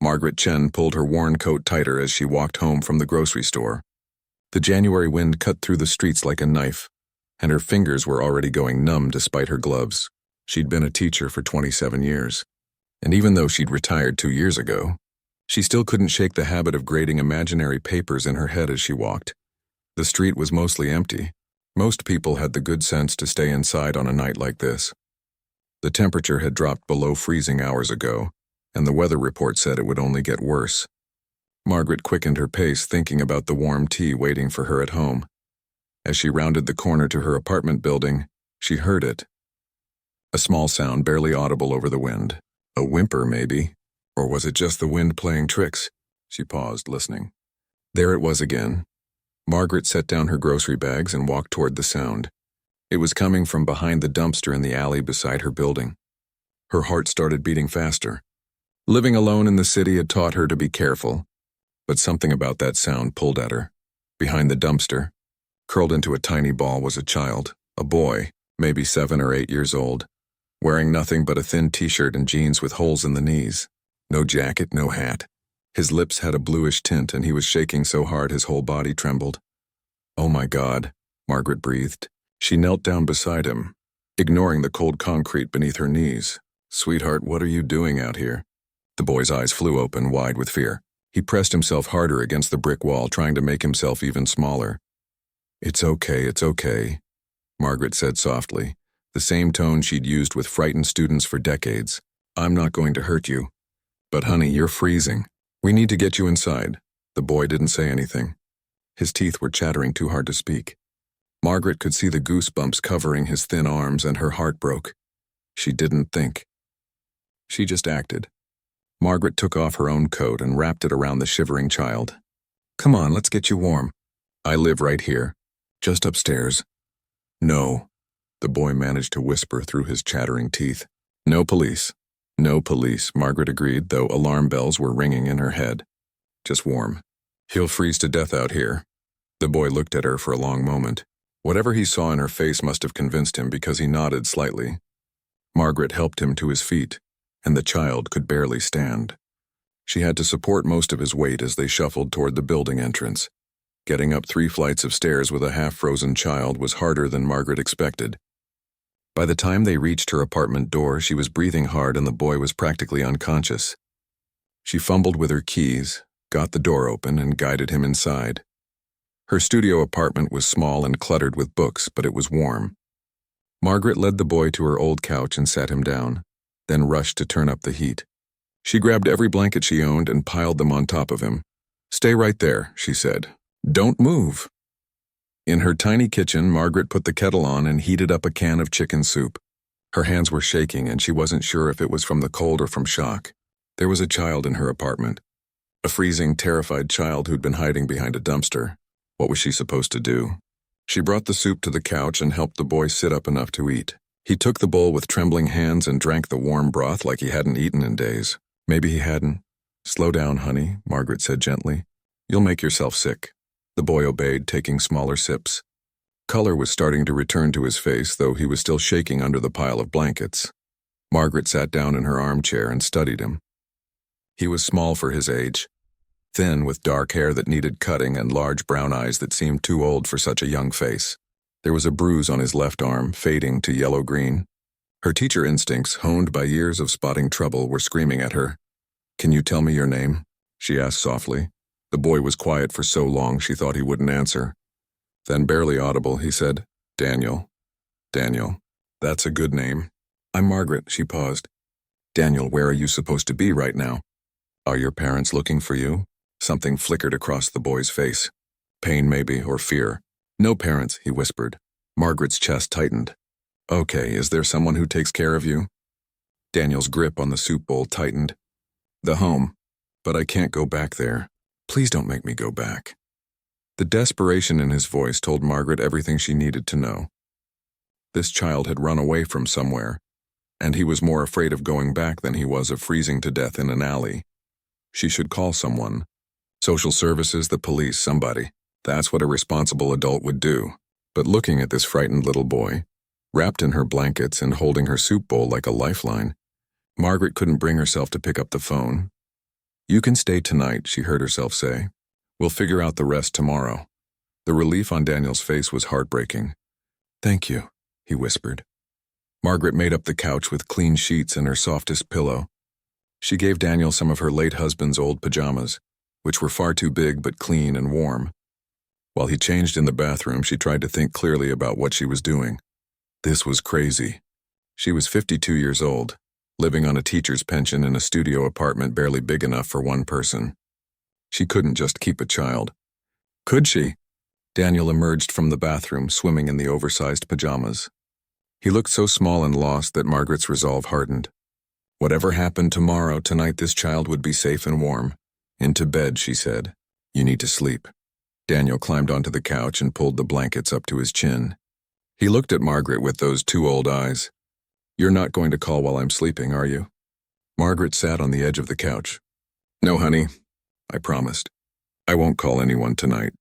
Margaret Chen pulled her worn coat tighter as she walked home from the grocery store. The January wind cut through the streets like a knife, and her fingers were already going numb despite her gloves. She'd been a teacher for 27 years, and even though she'd retired 2 years ago, she still couldn't shake the habit of grading imaginary papers in her head as she walked. The street was mostly empty. Most people had the good sense to stay inside on a night like this. The temperature had dropped below freezing hours ago, and the weather report said it would only get worse. Margaret quickened her pace, thinking about the warm tea waiting for her at home. As she rounded the corner to her apartment building, she heard it. A small sound barely audible over the wind. A whimper, maybe. Or was it just the wind playing tricks? She paused, listening. There it was again. Margaret set down her grocery bags and walked toward the sound. It was coming from behind the dumpster in the alley beside her building. Her heart started beating faster. Living alone in the city had taught her to be careful, but something about that sound pulled at her. Behind the dumpster, curled into a tiny ball, was a child, a boy, maybe 7 or 8 years old, wearing nothing but a thin t-shirt and jeans with holes in the knees. No jacket, no hat. His lips had a bluish tint, and he was shaking so hard his whole body trembled. "Oh my God," Margaret breathed. She knelt down beside him, ignoring the cold concrete beneath her knees. "Sweetheart, what are you doing out here?" The boy's eyes flew open, wide with fear. He pressed himself harder against the brick wall, trying to make himself even smaller. It's okay," Margaret said softly, the same tone she'd used with frightened students for decades. "I'm not going to hurt you. But honey, you're freezing. We need to get you inside." The boy didn't say anything. His teeth were chattering too hard to speak. Margaret could see the goosebumps covering his thin arms, and her heart broke. She didn't think. She just acted. Margaret took off her own coat and wrapped it around the shivering child. "Come on, let's get you warm. I live right here, just upstairs." "No," the boy managed to whisper through his chattering teeth. "No police. No police," Margaret agreed, though alarm bells were ringing in her head. "Just warm. He'll freeze to death out here." The boy looked at her for a long moment. Whatever he saw in her face must have convinced him, because he nodded slightly. Margaret helped him to his feet, and the child could barely stand. She had to support most of his weight as they shuffled toward the building entrance. Getting up 3 flights of stairs with a half-frozen child was harder than Margaret expected. By the time they reached her apartment door, she was breathing hard and the boy was practically unconscious. She fumbled with her keys, got the door open, and guided him inside. Her studio apartment was small and cluttered with books, but it was warm. Margaret led the boy to her old couch and sat him down, then rushed to turn up the heat. She grabbed every blanket she owned and piled them on top of him. "Stay right there," she said. "Don't move." In her tiny kitchen, Margaret put the kettle on and heated up a can of chicken soup. Her hands were shaking, and she wasn't sure if it was from the cold or from shock. There was a child in her apartment. A freezing, terrified child who'd been hiding behind a dumpster. What was she supposed to do? She brought the soup to the couch and helped the boy sit up enough to eat. He took the bowl with trembling hands and drank the warm broth like he hadn't eaten in days. Maybe he hadn't. "Slow down, honey," Margaret said gently. "You'll make yourself sick." The boy obeyed, taking smaller sips. Color was starting to return to his face, though he was still shaking under the pile of blankets. Margaret sat down in her armchair and studied him. He was small for his age, thin with dark hair that needed cutting and large brown eyes that seemed too old for such a young face. There was a bruise on his left arm, fading to yellow-green. Her teacher instincts, honed by years of spotting trouble, were screaming at her. "Can you tell me your name?" she asked softly. The boy was quiet for so long she thought he wouldn't answer. Then, barely audible, he said, "Daniel." "Daniel. That's a good name." "I'm Margaret," she paused. "Daniel, where are you supposed to be right now?" "Are your parents looking for you?" Something flickered across the boy's face. Pain, maybe, or fear. "No parents," he whispered. Margaret's chest tightened. "Okay, is there someone who takes care of you?" Daniel's grip on the soup bowl tightened. "The home. But I can't go back there. Please don't make me go back." The desperation in his voice told Margaret everything she needed to know. This child had run away from somewhere, and he was more afraid of going back than he was of freezing to death in an alley. She should call someone. Social services, the police, somebody. That's what a responsible adult would do. But looking at this frightened little boy, wrapped in her blankets and holding her soup bowl like a lifeline, Margaret couldn't bring herself to pick up the phone. You can stay tonight, she heard herself say. We'll figure out the rest tomorrow. The relief on Daniel's face was heartbreaking. Thank you, he whispered. Margaret made up the couch with clean sheets and her softest pillow. She gave Daniel some of her late husband's old pajamas, which were far too big but clean and warm. While he changed in the bathroom, she tried to think clearly about what she was doing. This was crazy. She was 52 years old, living on a teacher's pension in a studio apartment barely big enough for one person. She couldn't just keep a child. Could she? Daniel emerged from the bathroom, swimming in the oversized pajamas. He looked so small and lost that Margaret's resolve hardened. Whatever happened tomorrow, tonight this child would be safe and warm. Into bed, she said. You need to sleep. Daniel climbed onto the couch and pulled the blankets up to his chin. He looked at Margaret with those two old eyes. You're not going to call while I'm sleeping, are you? Margaret sat on the edge of the couch. No, honey, I promised. I won't call anyone tonight.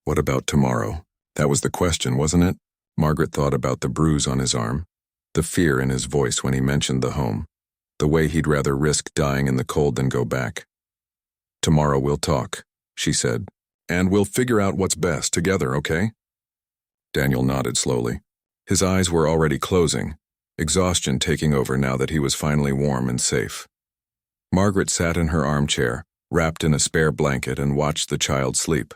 What about tomorrow? That was the question, wasn't it? Margaret thought about the bruise on his arm, the fear in his voice when he mentioned the home, the way he'd rather risk dying in the cold than go back. Tomorrow we'll talk, she said, and we'll figure out what's best together, okay? Daniel nodded slowly. His eyes were already closing, exhaustion taking over now that he was finally warm and safe. Margaret sat in her armchair, wrapped in a spare blanket, and watched the child sleep.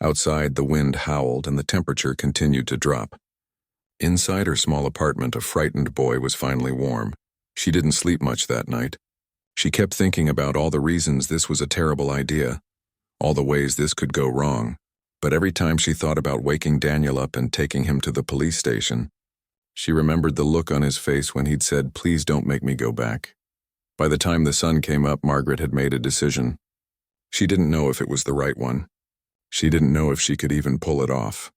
Outside, the wind howled and the temperature continued to drop. Inside her small apartment, a frightened boy was finally warm. She didn't sleep much that night. She kept thinking about all the reasons this was a terrible idea, all the ways this could go wrong. But every time she thought about waking Daniel up and taking him to the police station, she remembered the look on his face when he'd said, "Please don't make me go back." By the time the sun came up, Margaret had made a decision. She didn't know if it was the right one. She didn't know if she could even pull it off.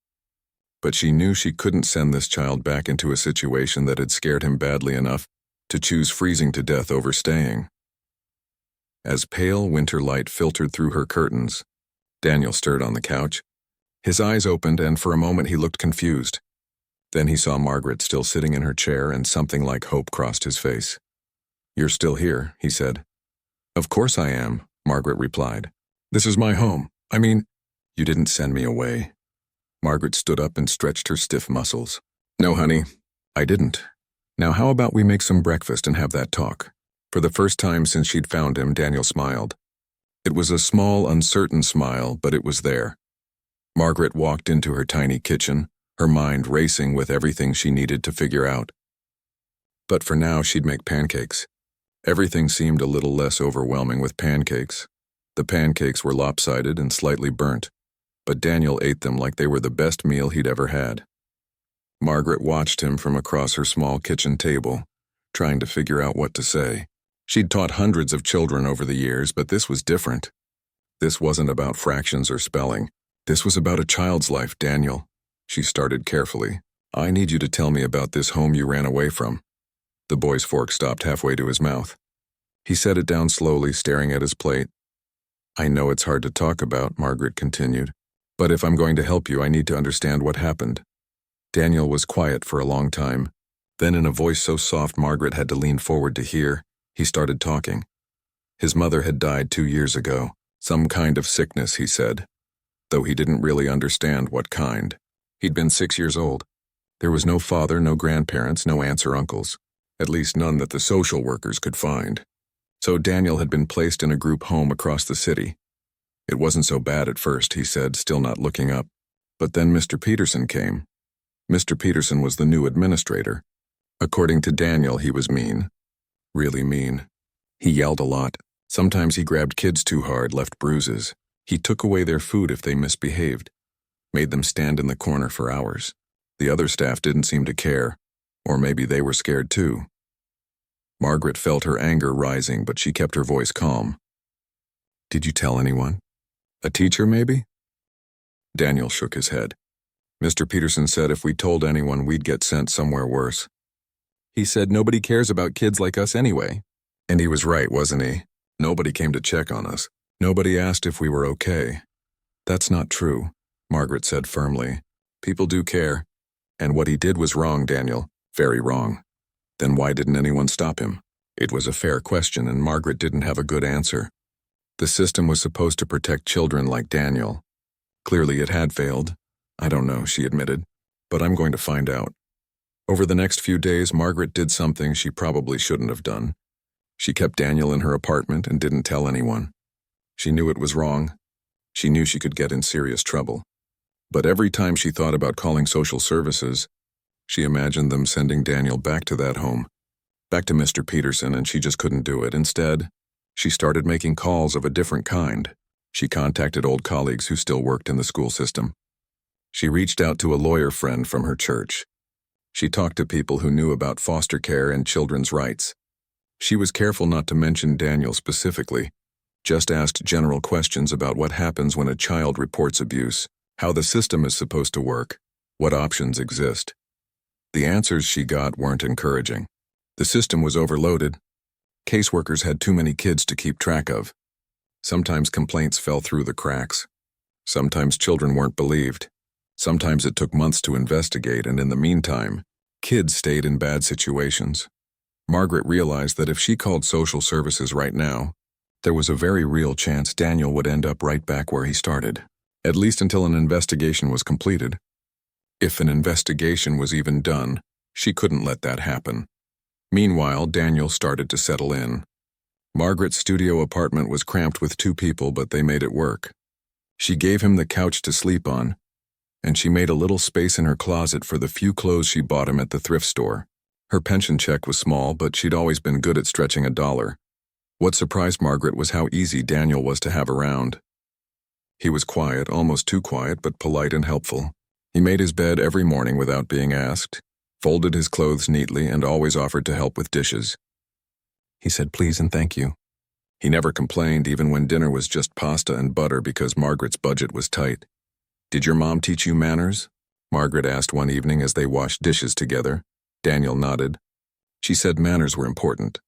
But she knew she couldn't send this child back into a situation that had scared him badly enough to choose freezing to death over staying. As pale winter light filtered through her curtains, Daniel stirred on the couch. His eyes opened, and for a moment he looked confused. Then he saw Margaret still sitting in her chair, and something like hope crossed his face. "You're still here," he said. "Of course I am," Margaret replied. "This is my home. I mean, you didn't send me away." Margaret stood up and stretched her stiff muscles. "No, honey, I didn't. Now how about we make some breakfast and have that talk?" For the first time since she'd found him, Daniel smiled. It was a small, uncertain smile, but it was there. Margaret walked into her tiny kitchen, her mind racing with everything she needed to figure out. But for now, she'd make pancakes. Everything seemed a little less overwhelming with pancakes. The pancakes were lopsided and slightly burnt, but Daniel ate them like they were the best meal he'd ever had. Margaret watched him from across her small kitchen table, trying to figure out what to say. She'd taught hundreds of children over the years, but this was different. This wasn't about fractions or spelling. This was about a child's life, Daniel. She started carefully. "I need you to tell me about this home you ran away from." The boy's fork stopped halfway to his mouth. He set it down slowly, staring at his plate. "I know it's hard to talk about," Margaret continued, "but if I'm going to help you, I need to understand what happened." Daniel was quiet for a long time. Then, in a voice so soft Margaret had to lean forward to hear, he started talking. His mother had died 2 years ago. Some kind of sickness, he said, though he didn't really understand what kind. He'd been 6 years old. There was no father, no grandparents, no aunts or uncles, at least none that the social workers could find. So Daniel had been placed in a group home across the city. It wasn't so bad at first, he said, still not looking up. But then Mr. Peterson came. Mr. Peterson was the new administrator. According to Daniel, he was mean. Really mean. He yelled a lot. Sometimes he grabbed kids too hard, left bruises. He took away their food if they misbehaved. Made them stand in the corner for hours. The other staff didn't seem to care. Or maybe they were scared too. Margaret felt her anger rising, but she kept her voice calm. "Did you tell anyone? A teacher, maybe?" Daniel shook his head. "Mr. Peterson said if we told anyone, we'd get sent somewhere worse. He said nobody cares about kids like us anyway." And he was right, wasn't he? Nobody came to check on us. Nobody asked if we were okay. "That's not true," Margaret said firmly. "People do care. And what he did was wrong, Daniel. Very wrong." Then why didn't anyone stop him? It was a fair question, and Margaret didn't have a good answer. The system was supposed to protect children like Daniel. Clearly it had failed. I don't know, she admitted, but I'm going to find out. Over the next few days, Margaret did something she probably shouldn't have done. She kept Daniel in her apartment and didn't tell anyone. She knew it was wrong. She knew she could get in serious trouble. But every time she thought about calling social services, she imagined them sending Daniel back to that home, back to Mr. Peterson, and she just couldn't do it. Instead, she started making calls of a different kind. She contacted old colleagues who still worked in the school system. She reached out to a lawyer friend from her church. She talked to people who knew about foster care and children's rights. She was careful not to mention Daniel specifically, just asked general questions about what happens when a child reports abuse, how the system is supposed to work, what options exist. The answers she got weren't encouraging. The system was overloaded. Caseworkers had too many kids to keep track of. Sometimes complaints fell through the cracks. Sometimes children weren't believed. Sometimes it took months to investigate, and in the meantime, kids stayed in bad situations. Margaret realized that if she called social services right now, there was a very real chance Daniel would end up right back where he started, at least until an investigation was completed. If an investigation was even done, she couldn't let that happen. Meanwhile, Daniel started to settle in. Margaret's studio apartment was cramped with 2 people, but they made it work. She gave him the couch to sleep on, and she made a little space in her closet for the few clothes she bought him at the thrift store. Her pension check was small, but she'd always been good at stretching $1. What surprised Margaret was how easy Daniel was to have around. He was quiet, almost too quiet, but polite and helpful. He made his bed every morning without being asked, folded his clothes neatly, and always offered to help with dishes. He said please and thank you. He never complained, even when dinner was just pasta and butter because Margaret's budget was tight. "Did your mom teach you manners?" Margaret asked one evening as they washed dishes together. Daniel nodded. She said manners were important.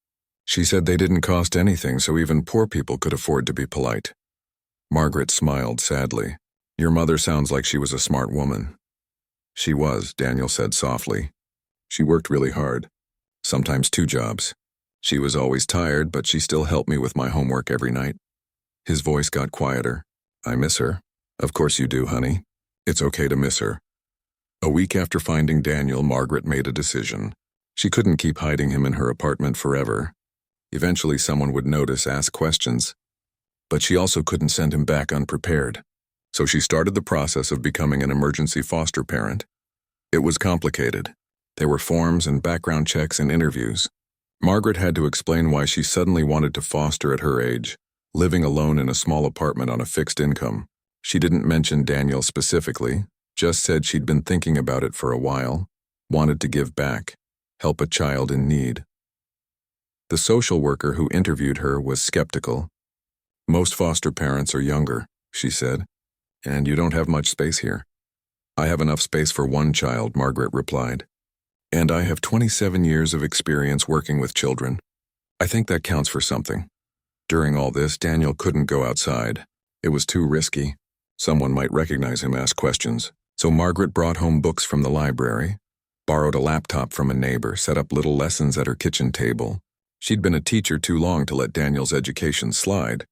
She said they didn't cost anything, so even poor people could afford to be polite. Margaret smiled sadly. "Your mother sounds like she was a smart woman." "She was," Daniel said softly. "She worked really hard, sometimes 2 jobs. She was always tired, but she still helped me with my homework every night." His voice got quieter. "I miss her." "Of course you do, honey. It's okay to miss her." A week after finding Daniel, Margaret made a decision. She couldn't keep hiding him in her apartment forever. Eventually someone would notice, ask questions. But she also couldn't send him back unprepared. So she started the process of becoming an emergency foster parent. It was complicated. There were forms and background checks and interviews. Margaret had to explain why she suddenly wanted to foster at her age, living alone in a small apartment on a fixed income. She didn't mention Daniel specifically, just said she'd been thinking about it for a while, wanted to give back, help a child in need. The social worker who interviewed her was skeptical. "Most foster parents are younger," she said, "and you don't have much space here." "I have enough space for 1 child," Margaret replied. "And I have 27 years of experience working with children. I think that counts for something." During all this, Daniel couldn't go outside. It was too risky. Someone might recognize him, ask questions. So Margaret brought home books from the library, borrowed a laptop from a neighbor, set up little lessons at her kitchen table. She'd been a teacher too long to let Daniel's education slide.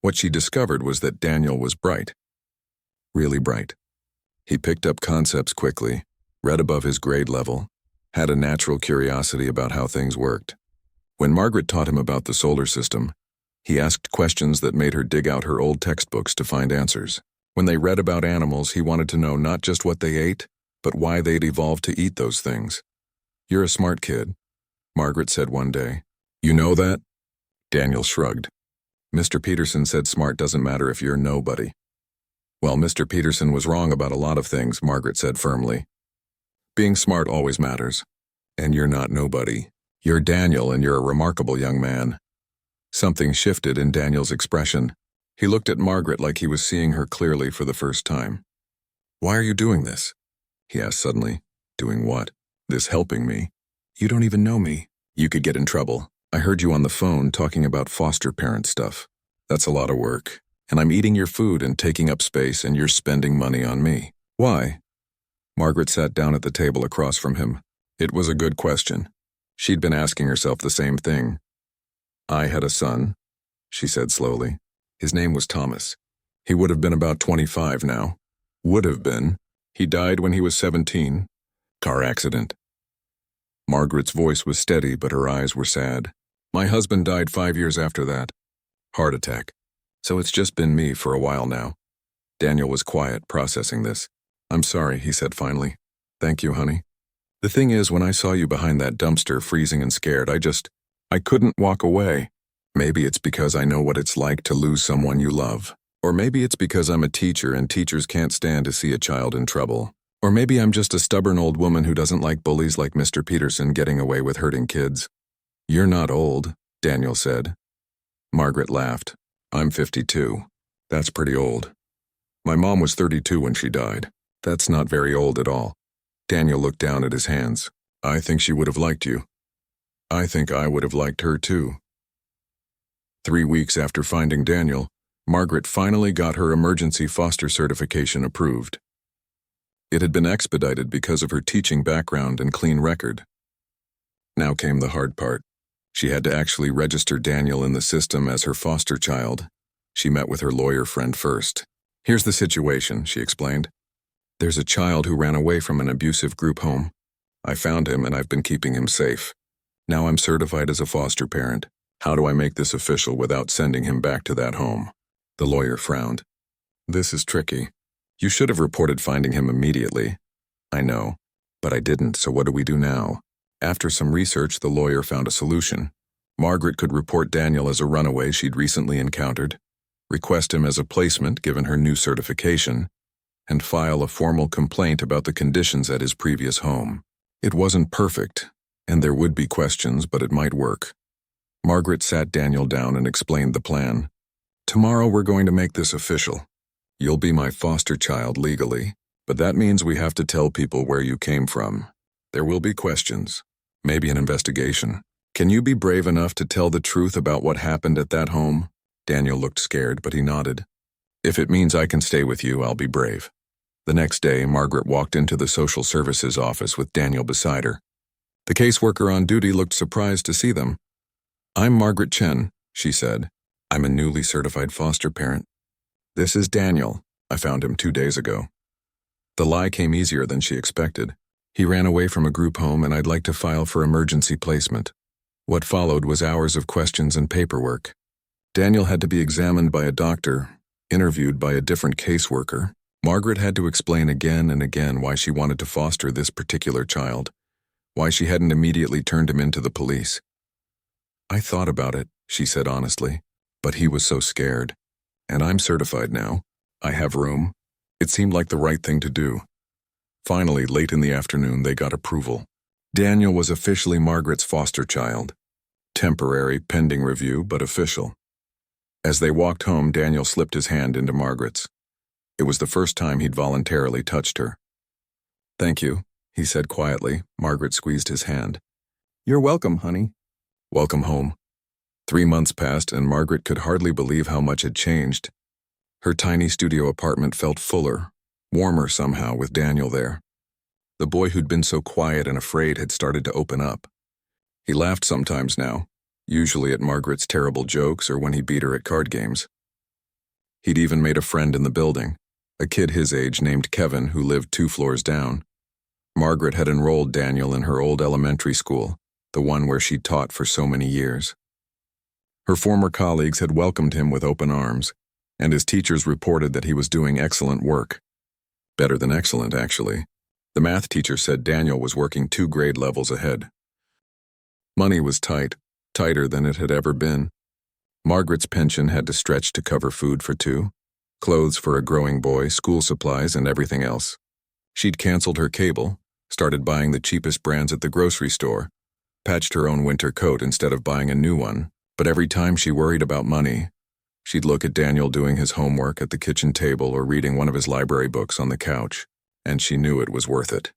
What she discovered was that Daniel was bright. Really bright. He picked up concepts quickly, read above his grade level, had a natural curiosity about how things worked. When Margaret taught him about the solar system, he asked questions that made her dig out her old textbooks to find answers. When they read about animals, he wanted to know not just what they ate, but why they'd evolved to eat those things. "You're a smart kid," Margaret said one day. "You know that?" Daniel shrugged. "Mr. Peterson said smart doesn't matter if you're nobody." "Well, Mr. Peterson was wrong about a lot of things," Margaret said firmly. "Being smart always matters. And you're not nobody. You're Daniel, and you're a remarkable young man." Something shifted in Daniel's expression. He looked at Margaret like he was seeing her clearly for the first time. "Why are you doing this?" he asked suddenly. "Doing what?" "This helping me. You don't even know me. You could get in trouble. I heard you on the phone talking about foster parent stuff. That's a lot of work. And I'm eating your food and taking up space, and you're spending money on me. Why?" Margaret sat down at the table across from him. It was a good question. She'd been asking herself the same thing. "I had a son," she said slowly. His name was Thomas. He would have been about 25 now. Would have been. He died when he was 17. Car accident. Margaret's voice was steady, but her eyes were sad. My husband died 5 years after that. Heart attack. So it's just been me for a while now. Daniel was quiet, processing this. I'm sorry, he said finally. Thank you, honey. The thing is, when I saw you behind that dumpster, freezing and scared, I couldn't walk away. Maybe it's because I know what it's like to lose someone you love. Or maybe it's because I'm a teacher and teachers can't stand to see a child in trouble. Or maybe I'm just a stubborn old woman who doesn't like bullies like Mr. Peterson getting away with hurting kids. You're not old, Daniel said. Margaret laughed. I'm 52. That's pretty old. My mom was 32 when she died. That's not very old at all. Daniel looked down at his hands. I think she would have liked you. I think I would have liked her too. 3 weeks after finding Daniel, Margaret finally got her emergency foster certification approved. It had been expedited because of her teaching background and clean record. Now came the hard part. She had to actually register Daniel in the system as her foster child. She met with her lawyer friend first. Here's the situation, she explained. There's a child who ran away from an abusive group home. I found him and I've been keeping him safe. Now I'm certified as a foster parent. How do I make this official without sending him back to that home? The lawyer frowned. This is tricky. You should have reported finding him immediately. I know, but I didn't, so what do we do now? After some research, the lawyer found a solution. Margaret could report Daniel as a runaway she'd recently encountered, request him as a placement given her new certification, and file a formal complaint about the conditions at his previous home. It wasn't perfect, and there would be questions, but it might work. Margaret sat Daniel down and explained the plan. Tomorrow we're going to make this official. You'll be my foster child legally, but that means we have to tell people where you came from. There will be questions, maybe an investigation. Can you be brave enough to tell the truth about what happened at that home? Daniel looked scared, but he nodded. If it means I can stay with you, I'll be brave. The next day, Margaret walked into the social services office with Daniel beside her. The caseworker on duty looked surprised to see them. I'm Margaret Chen, she said. I'm a newly certified foster parent. This is Daniel. I found him 2 days ago. The lie came easier than she expected. He ran away from a group home and I'd like to file for emergency placement. What followed was hours of questions and paperwork. Daniel had to be examined by a doctor, interviewed by a different caseworker. Margaret had to explain again and again why she wanted to foster this particular child, why she hadn't immediately turned him into the police. I thought about it, she said honestly, but he was so scared. And I'm certified now. I have room. It seemed like the right thing to do. Finally, late in the afternoon, they got approval. Daniel was officially Margaret's foster child. Temporary, pending review, but official. As they walked home, Daniel slipped his hand into Margaret's. It was the first time he'd voluntarily touched her. Thank you, he said quietly. Margaret squeezed his hand. You're welcome, honey. Welcome home. 3 months passed, and Margaret could hardly believe how much had changed. Her tiny studio apartment felt fuller, warmer somehow with Daniel there. The boy who'd been so quiet and afraid had started to open up. He laughed sometimes now, usually at Margaret's terrible jokes or when he beat her at card games. He'd even made a friend in the building, a kid his age named Kevin who lived 2 floors down. Margaret had enrolled Daniel in her old elementary school, the one where she'd taught for so many years. Her former colleagues had welcomed him with open arms, and his teachers reported that he was doing excellent work. Better than excellent, actually. The math teacher said Daniel was working 2 grade levels ahead. Money was tight, tighter than it had ever been. Margaret's pension had to stretch to cover food for 2, clothes for a growing boy, school supplies, and everything else. She'd canceled her cable, started buying the cheapest brands at the grocery store, patched her own winter coat instead of buying a new one, but every time she worried about money, she'd look at Daniel doing his homework at the kitchen table or reading one of his library books on the couch, and she knew it was worth it.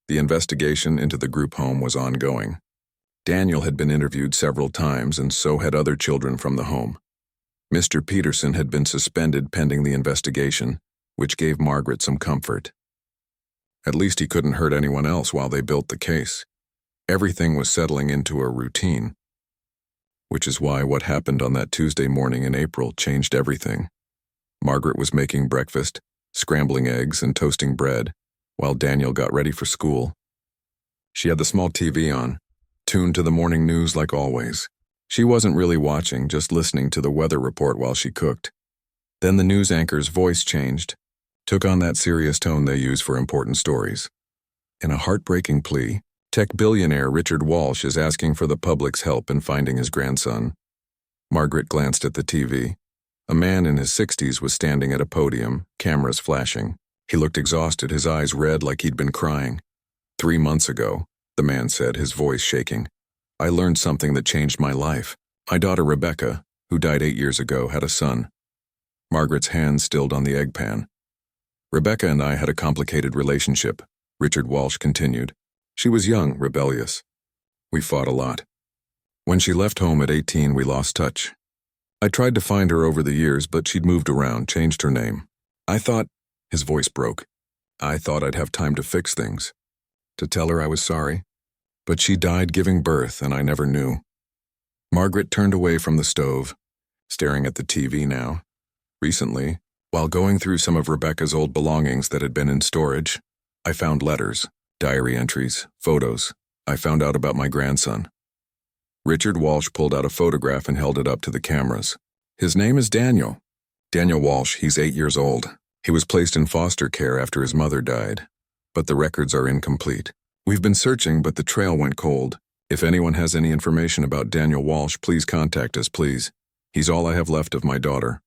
The investigation into the group home was ongoing. Daniel had been interviewed several times, and so had other children from the home. Mr. Peterson had been suspended pending the investigation, which gave Margaret some comfort. At least he couldn't hurt anyone else while they built the case. Everything was settling into a routine. which is why what happened on that Tuesday morning in April changed everything. Margaret was making breakfast, scrambling eggs and toasting bread, while Daniel got ready for school. She had the small TV on, tuned to the morning news like always. She wasn't really watching, just listening to the weather report while she cooked. Then the news anchor's voice changed, took on that serious tone they use for important stories. In a heartbreaking plea, tech billionaire Richard Walsh is asking for the public's help in finding his grandson. Margaret glanced at the TV. A man in his 60s was standing at a podium, cameras flashing. He looked exhausted, his eyes red like he'd been crying. 3 months ago, the man said, his voice shaking, I learned something that changed my life. My daughter Rebecca, who died 8 years ago, had a son. Margaret's hand stilled on the egg pan. Rebecca and I had a complicated relationship, Richard Walsh continued. She was young, rebellious. We fought a lot. When she left home at 18, we lost touch. I tried to find her over the years, but she'd moved around, changed her name. I thought, his voice broke, I thought I'd have time to fix things, to tell her I was sorry. But she died giving birth, and I never knew. Margaret turned away from the stove, staring at the TV now. Recently, while going through some of Rebecca's old belongings that had been in storage, I found letters, diary entries, photos. I found out about my grandson. Richard Walsh pulled out a photograph and held it up to the cameras. His name is Daniel. Daniel Walsh, he's 8 years old. He was placed in foster care after his mother died, but the records are incomplete. We've been searching, but the trail went cold. If anyone has any information about Daniel Walsh, please contact us, please. He's all I have left of my daughter.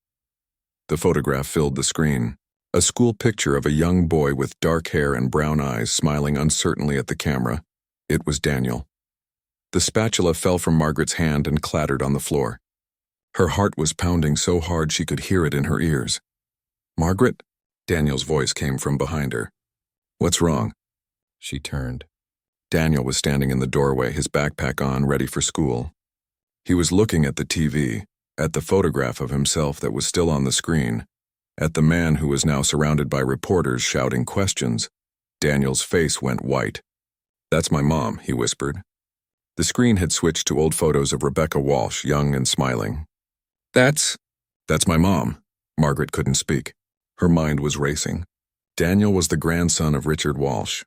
The photograph filled the screen. A school picture of a young boy with dark hair and brown eyes smiling uncertainly at the camera. It was Daniel. The spatula fell from Margaret's hand and clattered on the floor. Her heart was pounding so hard she could hear it in her ears. Margaret? Daniel's voice came from behind her. What's wrong? She turned. Daniel was standing in the doorway, his backpack on, ready for school. He was looking at the TV, at the photograph of himself that was still on the screen, at the man who was now surrounded by reporters shouting questions. Daniel's face went white. That's my mom, he whispered. The screen had switched to old photos of Rebecca Walsh, young and smiling. That's my mom. Margaret couldn't speak. Her mind was racing. Daniel was the grandson of Richard Walsh.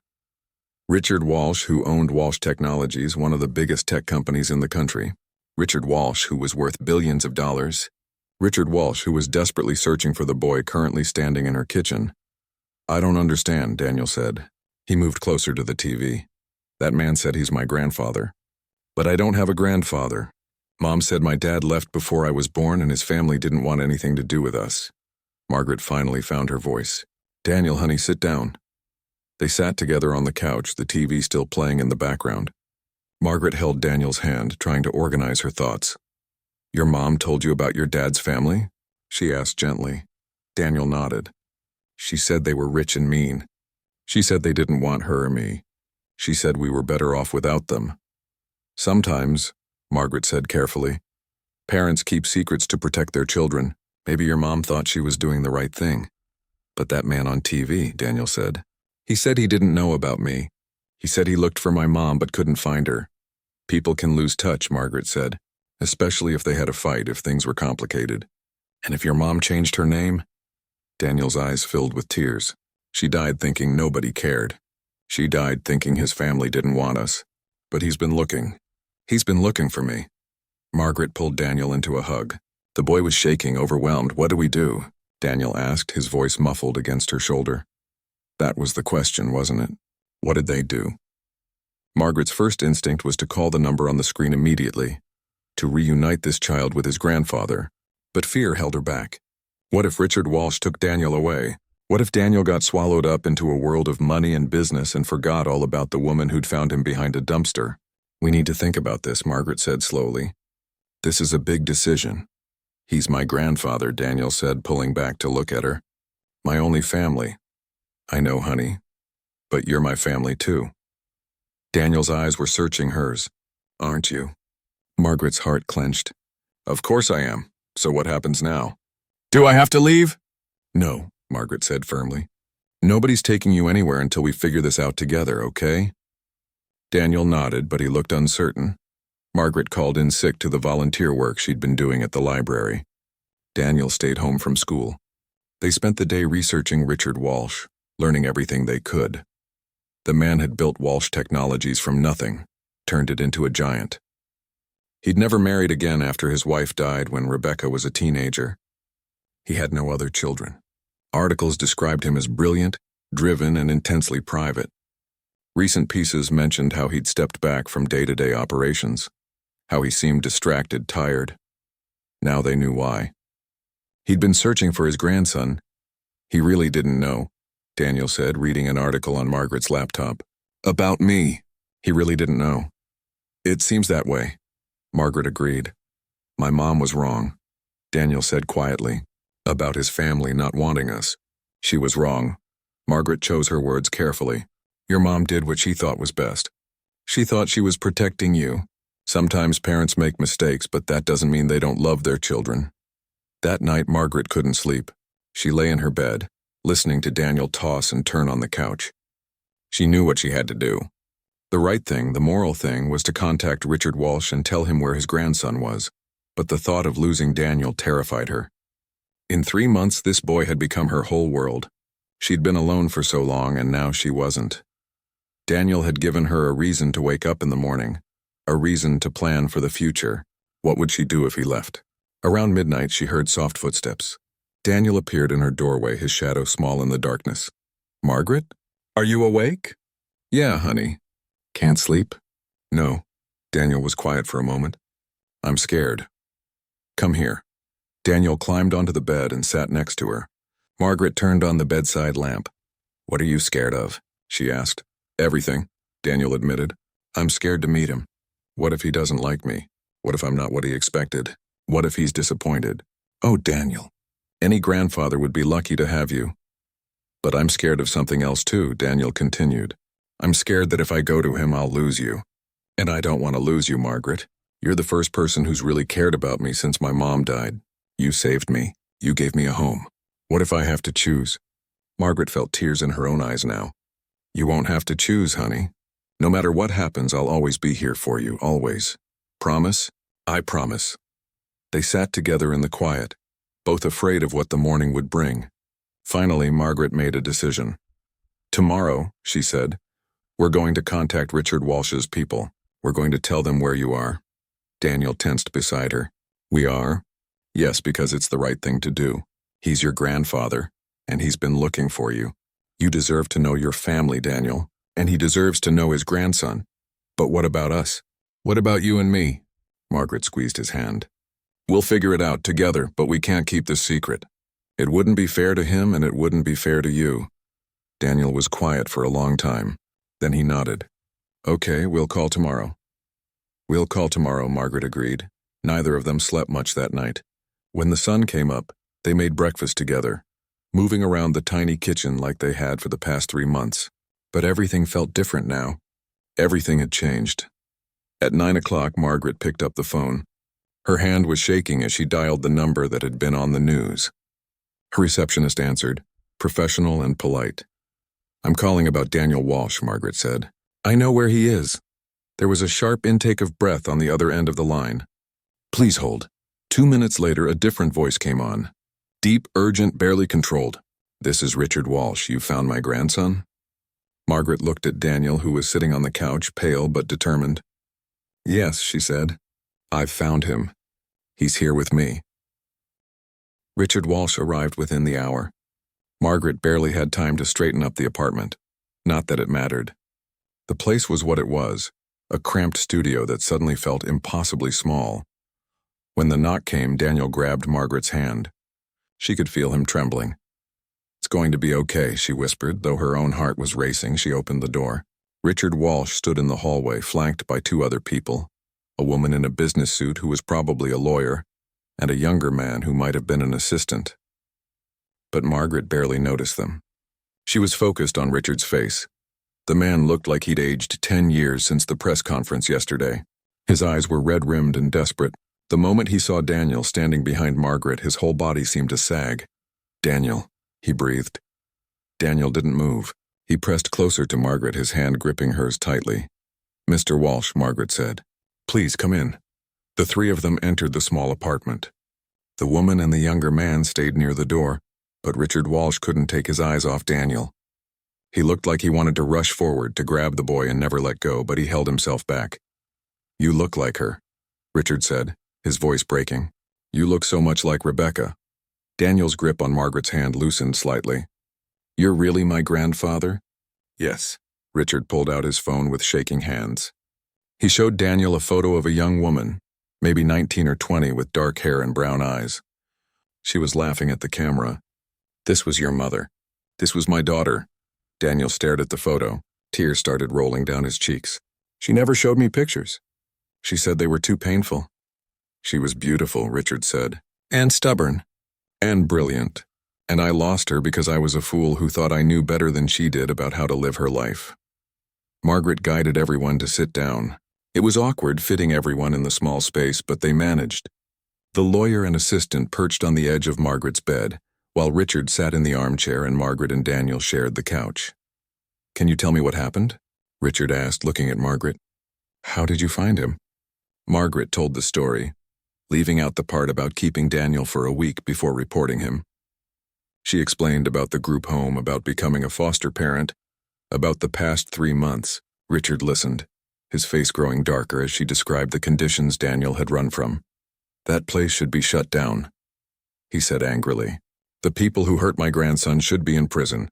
Richard Walsh, who owned Walsh Technologies, one of the biggest tech companies in the country. Richard Walsh, who was worth billions of dollars. Richard Walsh, who was desperately searching for the boy currently standing in her kitchen. I don't understand, Daniel said. He moved closer to the TV. That man said he's my grandfather. But I don't have a grandfather. Mom said my dad left before I was born and his family didn't want anything to do with us. Margaret finally found her voice. Daniel, honey, sit down. They sat together on the couch, the TV still playing in the background. Margaret held Daniel's hand, trying to organize her thoughts. Your mom told you about your dad's family? She asked gently. Daniel nodded. She said they were rich and mean. She said they didn't want her or me. She said we were better off without them. Sometimes, Margaret said carefully, parents keep secrets to protect their children. Maybe your mom thought she was doing the right thing. But that man on TV, Daniel said. He said he didn't know about me. He said he looked for my mom but couldn't find her. People can lose touch, Margaret said, especially if they had a fight, if things were complicated. And if your mom changed her name? Daniel's eyes filled with tears. She died thinking nobody cared. She died thinking his family didn't want us. But he's been looking. He's been looking for me. Margaret pulled Daniel into a hug. The boy was shaking, overwhelmed. What do we do? Daniel asked, his voice muffled against her shoulder. That was the question, wasn't it? What did they do? Margaret's first instinct was to call the number on the screen immediately, to reunite this child with his grandfather, but fear held her back. What if Richard Walsh took Daniel away? What if Daniel got swallowed up into a world of money and business and forgot all about the woman who'd found him behind a dumpster? We need to think about this, Margaret said slowly. This is a big decision. He's my grandfather, Daniel said, pulling back to look at her. My only family. I know, honey, but you're my family too. Daniel's eyes were searching hers. Aren't you? Margaret's heart clenched. Of course I am. So what happens now? Do I have to leave? No, Margaret said firmly. Nobody's taking you anywhere until we figure this out together, okay? Daniel nodded, but he looked uncertain. Margaret called in sick to the volunteer work she'd been doing at the library. Daniel stayed home from school. They spent the day researching Richard Walsh, learning everything they could. The man had built Walsh Technologies from nothing, turned it into a giant. He'd never married again after his wife died when Rebecca was a teenager. He had no other children. Articles described him as brilliant, driven, and intensely private. Recent pieces mentioned how he'd stepped back from day-to-day operations, how he seemed distracted, tired. Now they knew why. He'd been searching for his grandson. He really didn't know, Daniel said, reading an article on Margaret's laptop. About me. He really didn't know. It seems that way, Margaret agreed. My mom was wrong, Daniel said quietly, about his family not wanting us. She was wrong. Margaret chose her words carefully. Your mom did what she thought was best. She thought she was protecting you. Sometimes parents make mistakes, but that doesn't mean they don't love their children. That night, Margaret couldn't sleep. She lay in her bed, listening to Daniel toss and turn on the couch. She knew what she had to do. The right thing, the moral thing, was to contact Richard Walsh and tell him where his grandson was, but the thought of losing Daniel terrified her. In 3 months, this boy had become her whole world. She'd been alone for so long, and now she wasn't. Daniel had given her a reason to wake up in the morning, a reason to plan for the future. What would she do if he left? Around midnight, she heard soft footsteps. Daniel appeared in her doorway, his shadow small in the darkness. Margaret? Are you awake? Yeah, honey. Can't sleep? No. Daniel was quiet for a moment. I'm scared. Come here. Daniel climbed onto the bed and sat next to her. Margaret turned on the bedside lamp. What are you scared of? She asked. Everything, Daniel admitted. I'm scared to meet him. What if he doesn't like me? What if I'm not what he expected? What if he's disappointed? Oh, Daniel. Any grandfather would be lucky to have you. But I'm scared of something else too, Daniel continued. I'm scared that if I go to him, I'll lose you. And I don't want to lose you, Margaret. You're the first person who's really cared about me since my mom died. You saved me. You gave me a home. What if I have to choose? Margaret felt tears in her own eyes now. You won't have to choose, honey. No matter what happens, I'll always be here for you, always. Promise? I promise. They sat together in the quiet, both afraid of what the morning would bring. Finally, Margaret made a decision. Tomorrow, she said, we're going to contact Richard Walsh's people. We're going to tell them where you are. Daniel tensed beside her. We are? Yes, because it's the right thing to do. He's your grandfather, and he's been looking for you. You deserve to know your family, Daniel, and he deserves to know his grandson. But what about us? What about you and me? Margaret squeezed his hand. We'll figure it out together, but we can't keep this secret. It wouldn't be fair to him, and it wouldn't be fair to you. Daniel was quiet for a long time. Then he nodded. Okay, we'll call tomorrow. We'll call tomorrow, Margaret agreed. Neither of them slept much that night. When the sun came up, they made breakfast together, moving around the tiny kitchen like they had for the past 3 months. But everything felt different now. Everything had changed. At 9 o'clock, Margaret picked up the phone. Her hand was shaking as she dialed the number that had been on the news. Her receptionist answered, professional and polite. I'm calling about Daniel Walsh, Margaret said. I know where he is. There was a sharp intake of breath on the other end of the line. Please hold. 2 minutes later, a different voice came on. Deep, urgent, barely controlled. This is Richard Walsh. You found my grandson? Margaret looked at Daniel, who was sitting on the couch, pale but determined. Yes, she said. I've found him. He's here with me. Richard Walsh arrived within the hour. Margaret barely had time to straighten up the apartment. Not that it mattered. The place was what it was, a cramped studio that suddenly felt impossibly small. When the knock came, Daniel grabbed Margaret's hand. She could feel him trembling. It's going to be okay, she whispered, though her own heart was racing. She opened the door. Richard Walsh stood in the hallway, flanked by 2 other people, a woman in a business suit who was probably a lawyer, and a younger man who might have been an assistant. But Margaret barely noticed them. She was focused on Richard's face. The man looked like he'd aged 10 years since the press conference yesterday. His eyes were red-rimmed and desperate. The moment he saw Daniel standing behind Margaret, his whole body seemed to sag. Daniel, he breathed. Daniel didn't move. He pressed closer to Margaret, his hand gripping hers tightly. Mr. Walsh, Margaret said. Please come in." The three of them entered the small apartment. The woman and the younger man stayed near the door, but Richard Walsh couldn't take his eyes off Daniel. He looked like he wanted to rush forward to grab the boy and never let go, but he held himself back. "You look like her," Richard said, his voice breaking. "You look so much like Rebecca." Daniel's grip on Margaret's hand loosened slightly. "You're really my grandfather?" "Yes." Richard pulled out his phone with shaking hands. He showed Daniel a photo of a young woman, maybe 19 or 20, with dark hair and brown eyes. She was laughing at the camera. "This was your mother. This was my daughter." Daniel stared at the photo. Tears started rolling down his cheeks. "She never showed me pictures. She said they were too painful." "She was beautiful," Richard said. "And stubborn. And brilliant. And I lost her because I was a fool who thought I knew better than she did about how to live her life." Margaret guided everyone to sit down. It was awkward fitting everyone in the small space, but they managed. The lawyer and assistant perched on the edge of Margaret's bed, while Richard sat in the armchair and Margaret and Daniel shared the couch. "Can you tell me what happened?" Richard asked, looking at Margaret. "How did you find him?" Margaret told the story, leaving out the part about keeping Daniel for a week before reporting him. She explained about the group home, about becoming a foster parent, about the past 3 months. Richard listened, his face growing darker as she described the conditions Daniel had run from. "That place should be shut down," he said angrily. "The people who hurt my grandson should be in prison."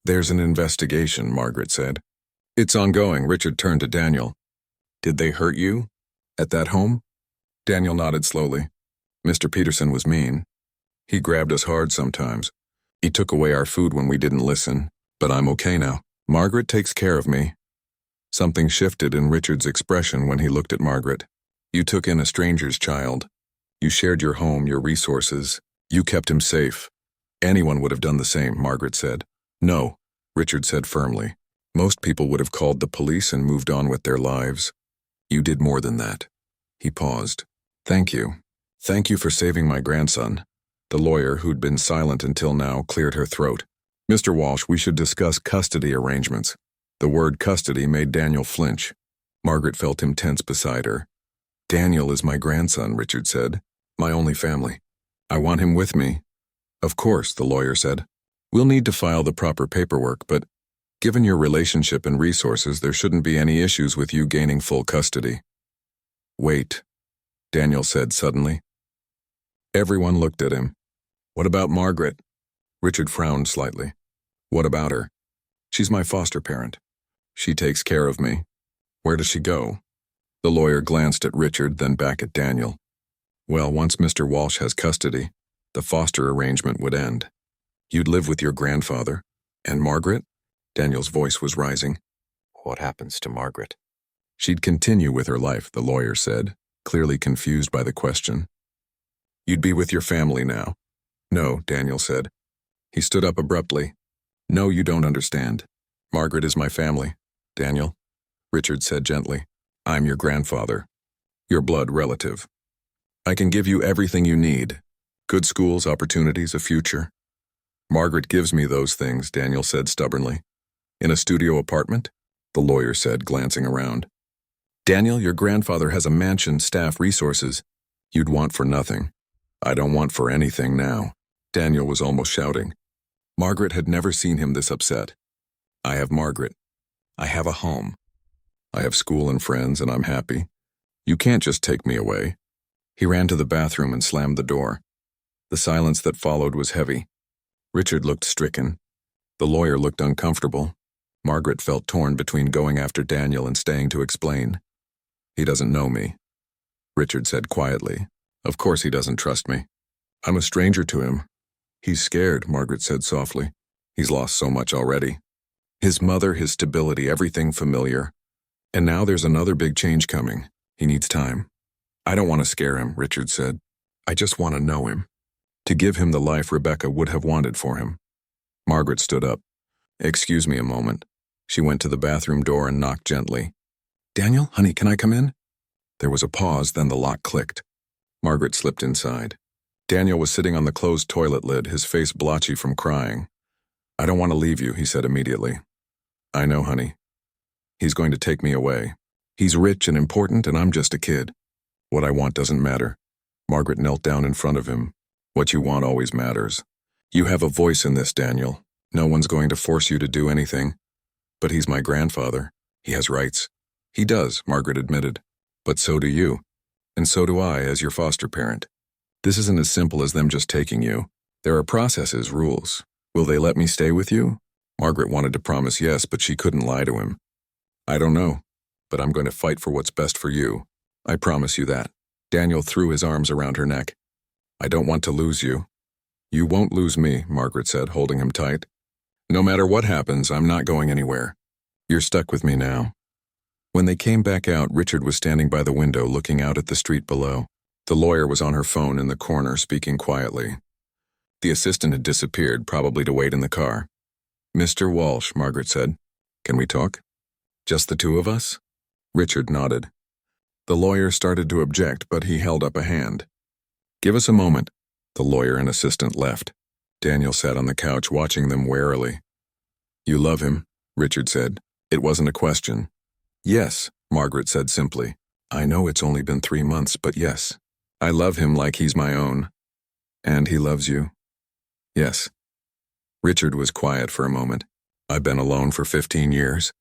"There's an investigation," Margaret said. "It's ongoing." Richard turned to Daniel. "Did they hurt you? At that home?" Daniel nodded slowly. "Mr. Peterson was mean. He grabbed us hard sometimes. He took away our food when we didn't listen, but I'm okay now. Margaret takes care of me." Something shifted in Richard's expression when he looked at Margaret. "You took in a stranger's child. You shared your home, your resources. You kept him safe. Anyone would have done the same," Margaret said. "No," Richard said firmly. "Most people would have called the police and moved on with their lives. You did more than that." He paused. "Thank you. Thank you for saving my grandson." The lawyer, who'd been silent until now, cleared her throat. "Mr. Walsh, we should discuss custody arrangements." The word custody made Daniel flinch. Margaret felt him tense beside her. "Daniel is my grandson," Richard said. "My only family. I want him with me." "Of course," the lawyer said. "We'll need to file the proper paperwork, but given your relationship and resources, there shouldn't be any issues with you gaining full custody." "Wait," Daniel said suddenly. Everyone looked at him. "What about Margaret?" Richard frowned slightly. "What about her?" "She's my foster parent. She takes care of me." "Where does she go?" The lawyer glanced at Richard, then back at Daniel. "Well, once Mr. Walsh has custody, the foster arrangement would end. You'd live with your grandfather. And Margaret?" Daniel's voice was rising. "What happens to Margaret?" "She'd continue with her life," the lawyer said, clearly confused by the question. "You'd be with your family now." "No," Daniel said. He stood up abruptly. "No, you don't understand. Margaret is my family, Daniel," Richard said gently. "I'm your grandfather, your blood relative. I can give you everything you need. Good schools, opportunities, a future." "Margaret gives me those things," Daniel said stubbornly. "In a studio apartment?" the lawyer said, glancing around. "Daniel, your grandfather has a mansion, staff, resources. You'd want for nothing." "I don't want for anything now," Daniel was almost shouting. Margaret had never seen him this upset. "I have Margaret. I have a home. I have school and friends, and I'm happy. You can't just take me away." He ran to the bathroom and slammed the door. The silence that followed was heavy. Richard looked stricken. The lawyer looked uncomfortable. Margaret felt torn between going after Daniel and staying to explain. "He doesn't know me," Richard said quietly. "Of course he doesn't trust me. I'm a stranger to him." "He's scared," Margaret said softly. "He's lost so much already. His mother, his stability, everything familiar. And now there's another big change coming. He needs time." "I don't want to scare him," Richard said. "I just want to know him. To give him the life Rebecca would have wanted for him." Margaret stood up. "Excuse me a moment." She went to the bathroom door and knocked gently. "Daniel, honey, can I come in?" There was a pause, then the lock clicked. Margaret slipped inside. Daniel was sitting on the closed toilet lid, his face blotchy from crying. "I don't want to leave you," he said immediately. "I know, honey. He's going to take me away." He's rich and important and I'm just a kid. What I want doesn't matter. Margaret knelt down in front of him. What you want always matters. You have a voice in this, Daniel. No one's going to force you to do anything. But he's my grandfather. He has rights. He does, Margaret admitted. But so do you. And so do I as your foster parent. This isn't as simple as them just taking you. There are processes, rules. Will they let me stay with you? Margaret wanted to promise yes, but she couldn't lie to him. I don't know, but I'm going to fight for what's best for you. I promise you that. Daniel threw his arms around her neck. I don't want to lose you. You won't lose me, Margaret said, holding him tight. No matter what happens, I'm not going anywhere. You're stuck with me now. When they came back out, Richard was standing by the window looking out at the street below. The lawyer was on her phone in the corner, speaking quietly. The assistant had disappeared, probably to wait in the car. Mr. Walsh, Margaret said. Can we talk? Just the two of us? Richard nodded. The lawyer started to object, but he held up a hand. Give us a moment. The lawyer and assistant left. Daniel sat on the couch watching them warily. You love him, Richard said. It wasn't a question. Yes, Margaret said simply. I know it's only been 3 months, but yes. I love him like he's my own. And he loves you? Yes. Richard was quiet for a moment. I've been alone for 15 years.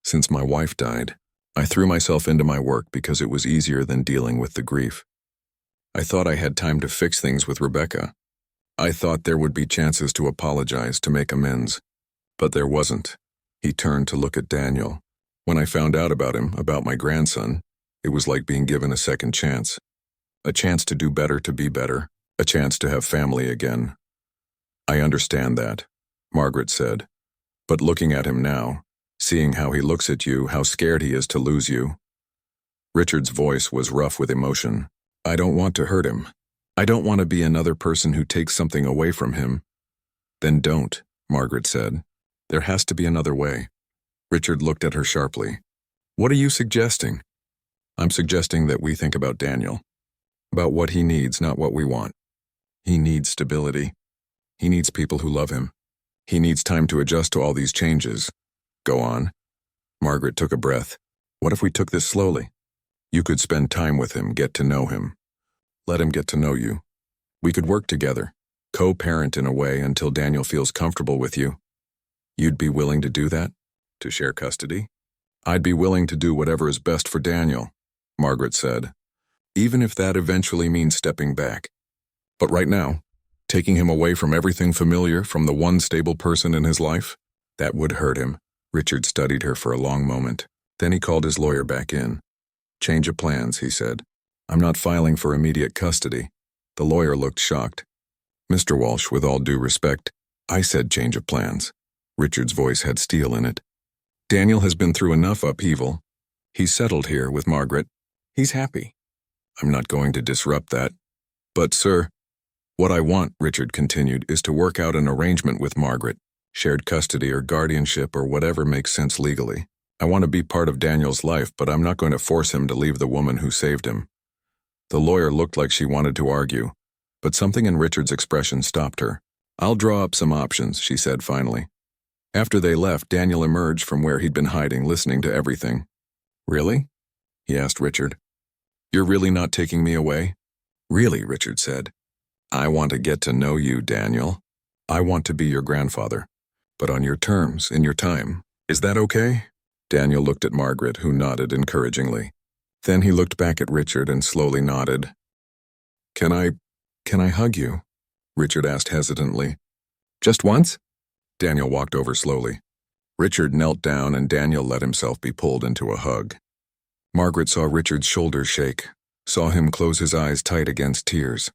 Since my wife died, I threw myself into my work because it was easier than dealing with the grief. I thought I had time to fix things with Rebecca. I thought there would be chances to apologize, to make amends. But there wasn't. He turned to look at Daniel. When I found out about him, about my grandson, it was like being given a second chance. A chance to do better, to be better. A chance to have family again. I understand that, Margaret said. But looking at him now, seeing how he looks at you, how scared he is to lose you. Richard's voice was rough with emotion. I don't want to hurt him. I don't want to be another person who takes something away from him. Then don't, Margaret said. There has to be another way. Richard looked at her sharply. What are you suggesting? I'm suggesting that we think about Daniel. About what he needs, not what we want. He needs stability. He needs people who love him. He needs time to adjust to all these changes. Go on. Margaret took a breath. What if we took this slowly? You could spend time with him, get to know him. Let him get to know you. We could work together, co-parent in a way until Daniel feels comfortable with you. You'd be willing to do that? To share custody? I'd be willing to do whatever is best for Daniel, Margaret said. Even if that eventually means stepping back. But right now, taking him away from everything familiar, from the one stable person in his life, that would hurt him. Richard studied her for a long moment. Then he called his lawyer back in. Change of plans, he said. I'm not filing for immediate custody. The lawyer looked shocked. Mr. Walsh, with all due respect, I said change of plans. Richard's voice had steel in it. Daniel has been through enough upheaval. He's settled here with Margaret. He's happy. I'm not going to disrupt that. But, sir, what I want, Richard continued, is to work out an arrangement with Margaret, shared custody or guardianship or whatever makes sense legally. I want to be part of Daniel's life, but I'm not going to force him to leave the woman who saved him. The lawyer looked like she wanted to argue, but something in Richard's expression stopped her. I'll draw up some options, she said finally. After they left, Daniel emerged from where he'd been hiding, listening to everything. Really? He asked Richard. You're really not taking me away? Really, Richard said. I want to get to know you, Daniel. I want to be your grandfather. But on your terms, in your time. Is that okay? Daniel looked at Margaret, who nodded encouragingly. Then he looked back at Richard and slowly nodded. Can I hug you? Richard asked hesitantly. Just once? Daniel walked over slowly. Richard knelt down and Daniel let himself be pulled into a hug. Margaret saw Richard's shoulders shake, saw him close his eyes tight against tears.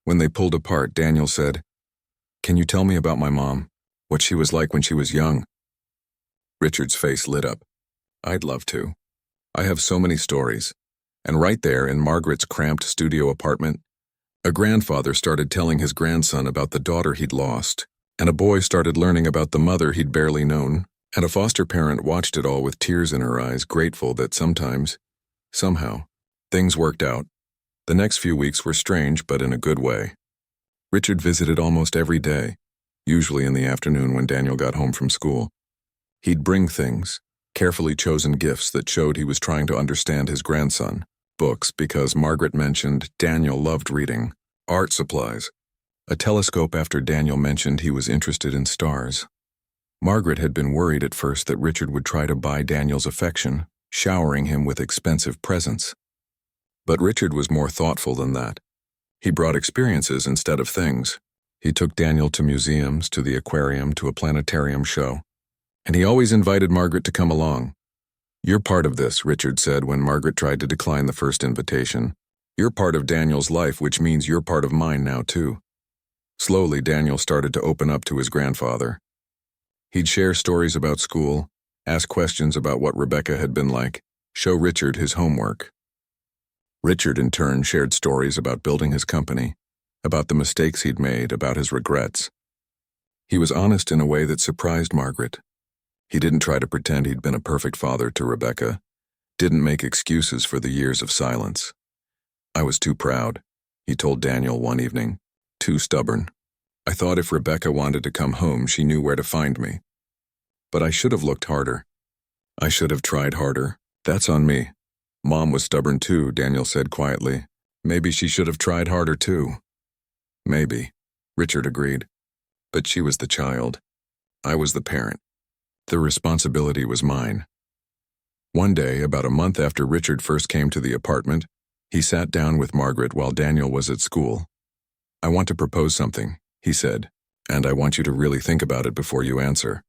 When they pulled apart, Daniel said, Can you tell me about my mom? What she was like when she was young? Richard's face lit up. I'd love to. I have so many stories. And right there in Margaret's cramped studio apartment, a grandfather started telling his grandson about the daughter he'd lost, and a boy started learning about the mother he'd barely known, and a foster parent watched it all with tears in her eyes, grateful that sometimes, somehow, things worked out. The next few weeks were strange, but in a good way. Richard visited almost every day, usually in the afternoon when Daniel got home from school. He'd bring things, Carefully chosen gifts that showed he was trying to understand his grandson. Books, because Margaret mentioned Daniel loved reading. Art supplies. A telescope after Daniel mentioned he was interested in stars. Margaret had been worried at first that Richard would try to buy Daniel's affection, showering him with expensive presents. But Richard was more thoughtful than that. He brought experiences instead of things. He took Daniel to museums, to the aquarium, to a planetarium show. And he always invited Margaret to come along. "You're part of this," Richard said when Margaret tried to decline the first invitation. "You're part of Daniel's life, which means you're part of mine now too." Slowly, Daniel started to open up to his grandfather. He'd share stories about school, ask questions about what Rebecca had been like, show Richard his homework. Richard, in turn, shared stories about building his company, about the mistakes he'd made, about his regrets. He was honest in a way that surprised Margaret. He didn't try to pretend he'd been a perfect father to Rebecca, didn't make excuses for the years of silence. "I was too proud," he told Daniel one evening, "too stubborn. I thought if Rebecca wanted to come home, she knew where to find me. But I should have looked harder. I should have tried harder. That's on me." "Mom was stubborn too," Daniel said quietly. "Maybe she should have tried harder too." "Maybe," Richard agreed. "But she was the child. I was the parent. The responsibility was mine." One day, about a month after Richard first came to the apartment, he sat down with Margaret while Daniel was at school. "I want to propose something," he said, "and I want you to really think about it before you answer."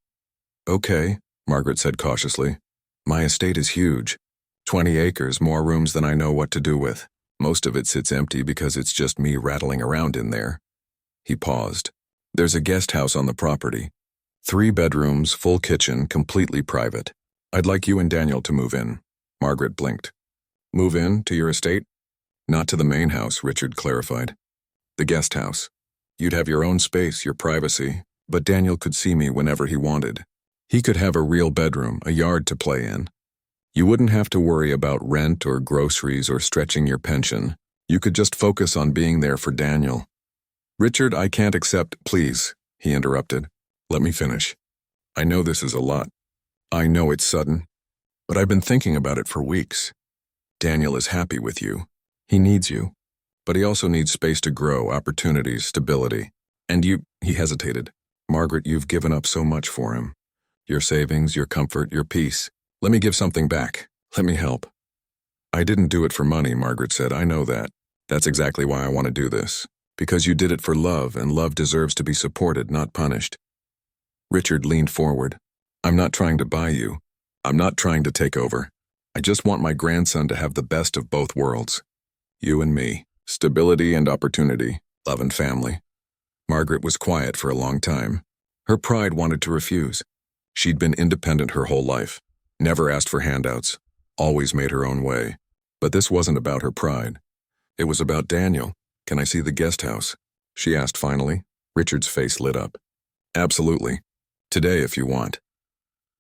"Okay," Margaret said cautiously. "My estate is huge. 20 acres, more rooms than I know what to do with. Most of it sits empty because it's just me rattling around in there." He paused. "There's a guest house on the property. 3 bedrooms, full kitchen, completely private. I'd like you and Daniel to move in." Margaret blinked. "Move in to your estate?" "Not to the main house," Richard clarified. "The guest house. You'd have your own space, your privacy, but Daniel could see me whenever he wanted. He could have a real bedroom, a yard to play in. You wouldn't have to worry about rent or groceries or stretching your pension. You could just focus on being there for Daniel." "Richard, I can't accept—" "Please," he interrupted. "Let me finish. I know this is a lot. I know it's sudden, but I've been thinking about it for weeks. Daniel is happy with you. He needs you. But he also needs space to grow, opportunities, stability. And you—" he hesitated. "Margaret, you've given up so much for him. Your savings, your comfort, your peace. Let me give something back. Let me help." "I didn't do it for money," Margaret said. "I know that. That's exactly why I want to do this. Because you did it for love, and love deserves to be supported, not punished." Richard leaned forward. "I'm not trying to buy you. I'm not trying to take over. I just want my grandson to have the best of both worlds. You and me. Stability and opportunity. Love and family." Margaret was quiet for a long time. Her pride wanted to refuse. She'd been independent her whole life. Never asked for handouts. Always made her own way. But this wasn't about her pride. It was about Daniel. "Can I see the guest house?" she asked finally. Richard's face lit up. "Absolutely. Today if you want."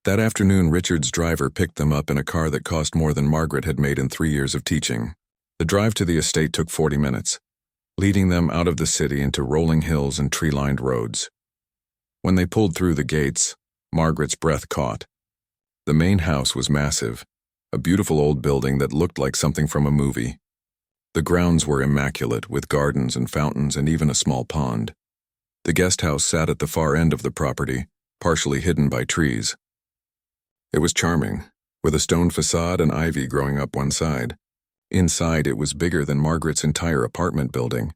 That afternoon, Richard's driver picked them up in a car that cost more than Margaret had made in 3 years of teaching. The drive to the estate took 40 minutes, leading them out of the city into rolling hills and tree-lined roads. When they pulled through the gates, Margaret's breath caught. The main house was massive, a beautiful old building that looked like something from a movie. The grounds were immaculate, with gardens and fountains and even a small pond. The guest house sat at the far end of the property, partially hidden by trees. It was charming, with a stone facade and ivy growing up one side. Inside, it was bigger than Margaret's entire apartment building.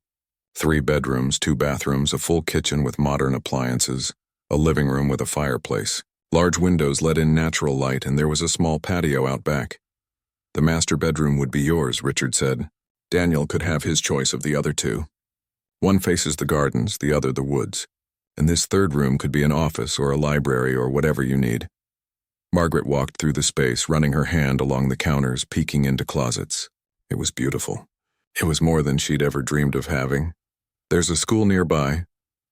3 bedrooms, 2 bathrooms, a full kitchen with modern appliances, a living room with a fireplace. Large windows let in natural light, and there was a small patio out back. "The master bedroom would be yours," Richard said. "Daniel could have his choice of the other 2. One faces the gardens, the other the woods. And this 3rd room could be an office or a library or whatever you need." Margaret walked through the space, running her hand along the counters, peeking into closets. It was beautiful. It was more than she'd ever dreamed of having. "There's a school nearby,"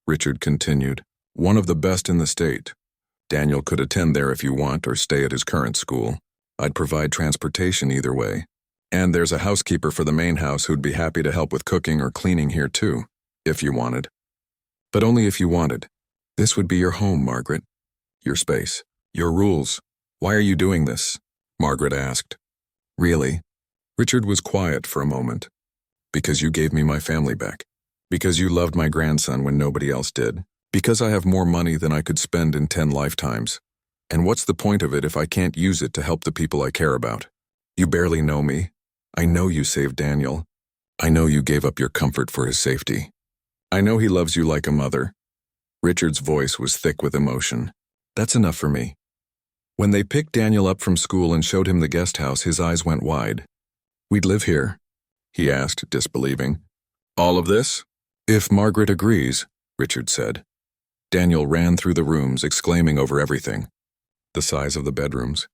Richard continued. "One of the best in the state. Daniel could attend there if you want, or stay at his current school. I'd provide transportation either way. And there's a housekeeper for the main house who'd be happy to help with cooking or cleaning here too, if you wanted. But only if you wanted. This would be your home, Margaret. Your space. Your rules. Why are you doing this? Margaret asked. Really? Richard was quiet for a moment. Because you gave me my family back. Because you loved my grandson when nobody else did. Because I have more money than I could spend in 10 lifetimes. And what's the point of it if I can't use it to help the people I care about? You barely know me. I know you saved Daniel. I know you gave up your comfort for his safety. I know he loves you like a mother. Richard's voice was thick with emotion. That's enough for me. When they picked Daniel up from school and showed him the guest house, his eyes went wide. We'd live here? He asked, disbelieving. All of this? If Margaret agrees, Richard said. Daniel ran through the rooms, exclaiming over everything. The size of the bedrooms,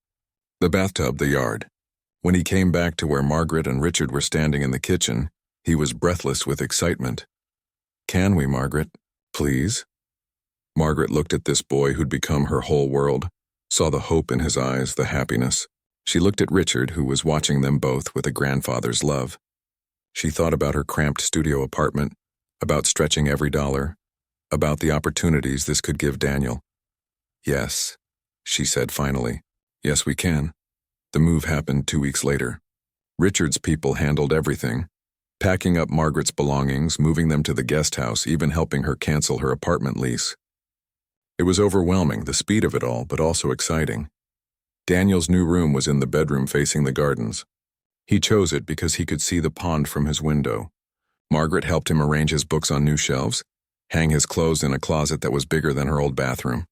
the bathtub, the yard. When he came back to where Margaret and Richard were standing in the kitchen, he was breathless with excitement. Can we, Margaret? Please? Margaret looked at this boy who'd become her whole world, saw the hope in his eyes, the happiness. She looked at Richard, who was watching them both with a grandfather's love. She thought about her cramped studio apartment, about stretching every dollar, about the opportunities this could give Daniel. Yes, she said finally. Yes, we can. The move happened 2 weeks later. Richard's people handled everything, packing up Margaret's belongings, moving them to the guest house, even helping her cancel her apartment lease. It was overwhelming, the speed of it all, but also exciting. Daniel's new room was in the bedroom facing the gardens. He chose it because he could see the pond from his window. Margaret helped him arrange his books on new shelves, hang his clothes in a closet that was bigger than her old bathroom.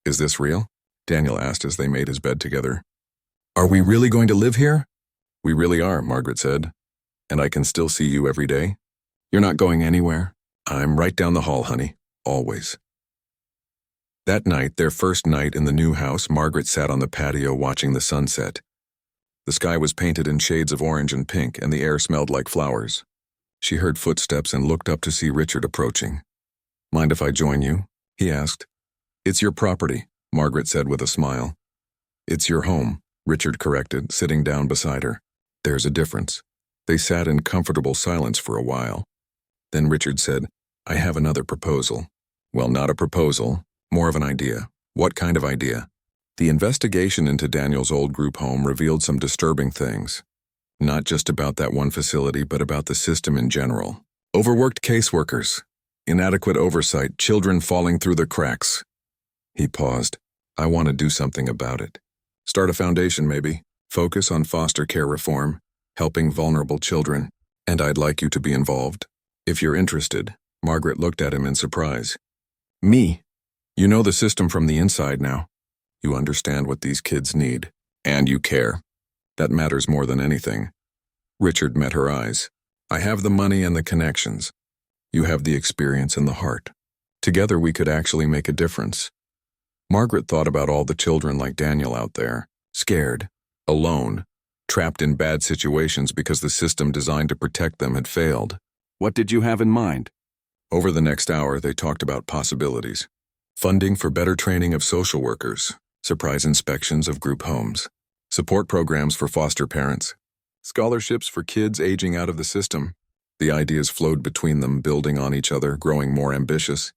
Is this real? Daniel asked as they made his bed together. Are we really going to live here? We really are, Margaret said. And I can still see you every day? You're not going anywhere. I'm right down the hall, honey. Always. That night, their first night in the new house, Margaret sat on the patio watching the sunset. The sky was painted in shades of orange and pink, and the air smelled like flowers. She heard footsteps and looked up to see Richard approaching. Mind if I join you? He asked. It's your property, Margaret said with a smile. It's your home, Richard corrected, sitting down beside her. There's a difference. They sat in comfortable silence for a while. Then Richard said, I have another proposal. Well, not a proposal, more of an idea. What kind of idea? The investigation into Daniel's old group home revealed some disturbing things. Not just about that one facility, but about the system in general. Overworked caseworkers, inadequate oversight, children falling through the cracks. He paused. I want to do something about it. Start a foundation, maybe. Focus on foster care reform, helping vulnerable children, and I'd like you to be involved. If you're interested. Margaret looked at him in surprise. Me? You know the system from the inside now. You understand what these kids need, and you care. That matters more than anything. Richard met her eyes. I have the money and the connections. You have the experience and the heart. Together we could actually make a difference. Margaret thought about all the children like Daniel out there, scared, alone, trapped in bad situations because the system designed to protect them had failed. What did you have in mind? Over the next hour, they talked about possibilities. Funding for better training of social workers, surprise inspections of group homes, support programs for foster parents, scholarships for kids aging out of the system. The ideas flowed between them, building on each other, growing more ambitious.